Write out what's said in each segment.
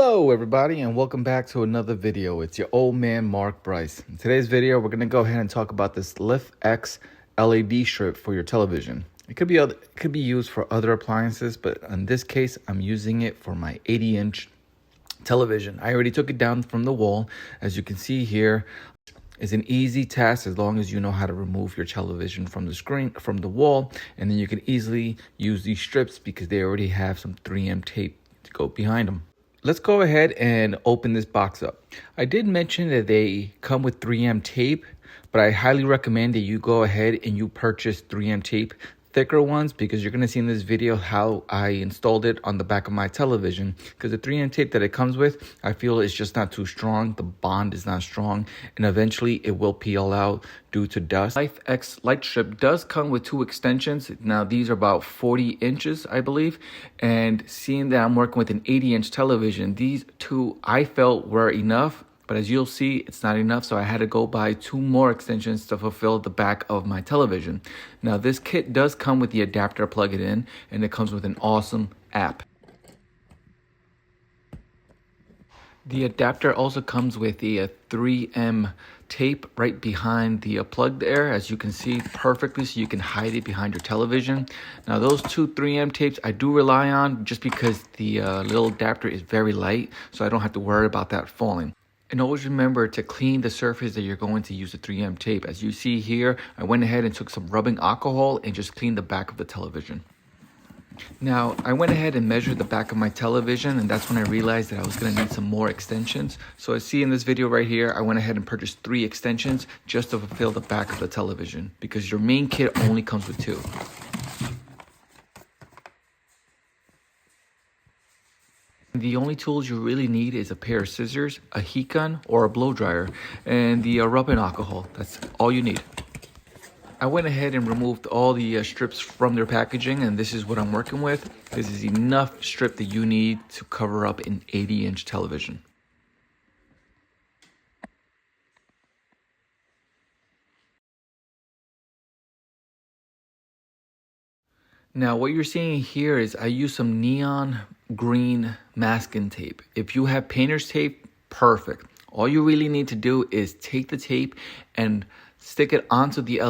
Hello everybody and welcome back to another video. It's your old man Mark Bryce. In today's video we're going to go ahead and talk about this LIFX LED strip for your television. It could be used for other appliances, but in this case I'm using it for my 80-inch television. I already took it down from the wall. As you can see here, it's an easy task as long as you know how to remove your television from the screen, from the wall, and then you can easily use these strips because they already have some 3M tape to go behind them. Let's go ahead and open this box up. I did mention that they come with 3M tape, but I highly recommend that you go ahead and you purchase 3M tape, thicker ones, because you're going to see in this video how I installed it on the back of my television. Because the 3M tape that it comes with, I feel it's just not too strong. The bond is not strong, and eventually it will peel out due to dust. LIFX Lightstrip does come with 2 extensions. Now these are about 40 inches, I believe. And seeing that I'm working with an 80-inch television, these 2 I felt were enough. But as you'll see, it's not enough, so I had to go buy 2 more extensions to fulfill the back of my television. Now, this kit does come with the adapter, plug it in, and it comes with an awesome app. The adapter also comes with the 3M tape right behind the plug there, as you can see perfectly, so you can hide it behind your television. Now, those 2 3M tapes I do rely on just because the little adapter is very light, so I don't have to worry about that falling. And always remember to clean the surface that you're going to use the 3M tape. As you see here, I went ahead and took some rubbing alcohol and just cleaned the back of the television. Now, I went ahead and measured the back of my television, and that's when I realized that I was going to need some more extensions. So as see in this video right here, I went ahead and purchased 3 extensions just to fulfill the back of the television, because your main kit only comes with 2. The only tools you really need is a pair of scissors, a heat gun, or a blow dryer, and the rubbing alcohol. That's all you need. I went ahead and removed all the strips from their packaging, and this is what I'm working with. This is enough strip that you need to cover up an 80-inch television. Now, what you're seeing here is I use some neon green masking tape. If you have painter's tape, perfect. All you really need to do is take the tape and stick it onto the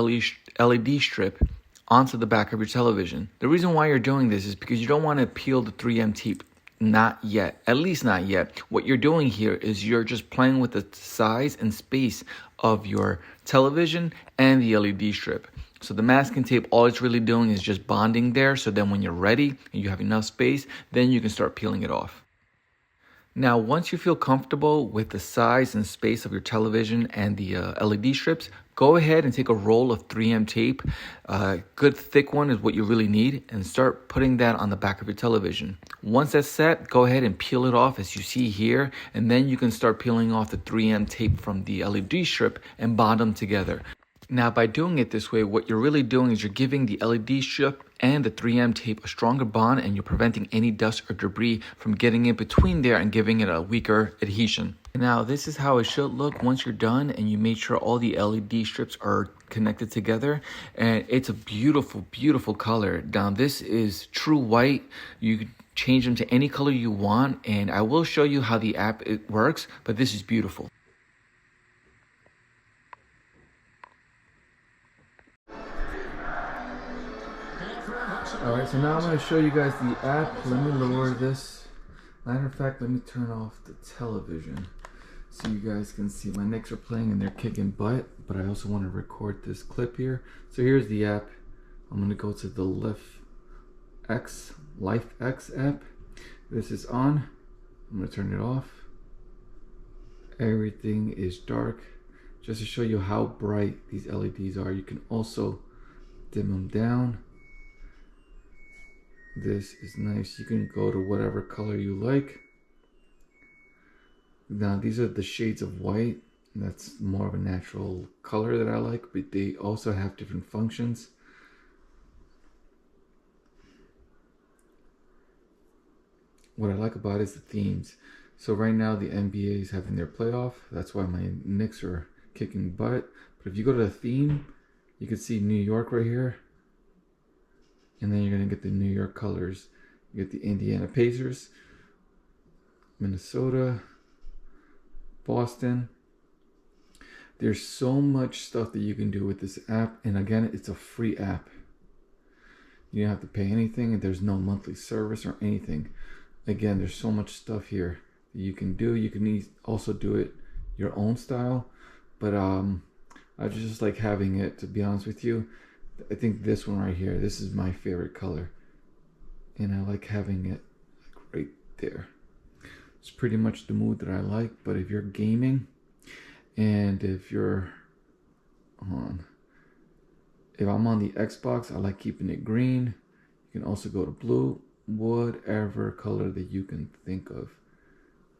LED strip onto the back of your television. The reason why you're doing this is because you don't want to peel the 3M tape. Not yet, at least not yet. What you're doing here is you're just playing with the size and space of your television and the LED strip. So the masking tape, all it's really doing is just bonding there, so then when you're ready and you have enough space, then you can start peeling it off. Now, once you feel comfortable with the size and space of your television and the LED strips, go ahead and take a roll of 3M tape. Good thick one is what you really need, and start putting that on the back of your television. Once that's set, go ahead and peel it off as you see here, and then you can start peeling off the 3M tape from the LED strip and bond them together. Now, by doing it this way, what you're really doing is you're giving the LED strip and the 3M tape a stronger bond, and you're preventing any dust or debris from getting in between there and giving it a weaker adhesion. Now, this is how it should look once you're done and you made sure all the LED strips are connected together, and it's a beautiful, beautiful color. Now, this is true white. You can change them to any color you want, and I will show you how the app works, but this is beautiful. Alright, so now I'm going to show you guys the app. Let me lower this. Matter of fact, let me turn off the television so you guys can see. My Knicks are playing and they're kicking butt, but I also want to record this clip here. So here's the app. I'm going to go to the LIFX app. This is on. I'm going to turn it off. Everything is dark. Just to show you how bright these LEDs are. You can also dim them down. This is nice. You can go to whatever color you like. Now, these are the shades of white. That's more of a natural color that I like, but they also have different functions. What I like about it is the themes. So right now the NBA is having their playoff. That's why my Knicks are kicking butt. But if you go to the theme, you can see New York right here. And then you're going to get the New York colors. You get the Indiana Pacers. Minnesota, Boston. There's so much stuff that you can do with this app, and again, it's a free app. You don't have to pay anything, and there's no monthly service or anything. Again, there's so much stuff here that you can do. You can also do it your own style, but I just like having it, to be honest with you. I think this one right here, this is my favorite color, and I like having it like right there. It's pretty much the mood that I like. But if you're gaming, and if I'm on the Xbox, I like keeping it green. You can also go to blue, whatever color that you can think of.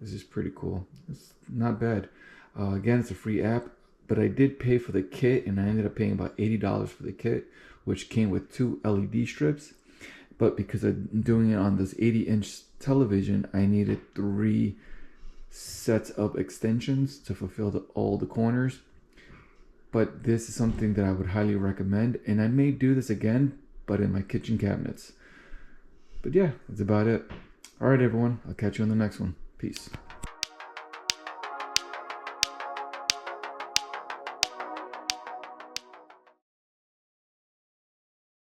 This is pretty cool. It's not bad. Again, it's a free app, but I did pay for the kit, and I ended up paying about $80 for the kit, which came with 2 LED strips. But because I'm doing it on this 80-inch television, I needed 3 sets of extensions to fulfill all the corners. But this is something that I would highly recommend, and I may do this again, but in my kitchen cabinets. But yeah, that's about it. All right, everyone, I'll catch you on the next one. Peace.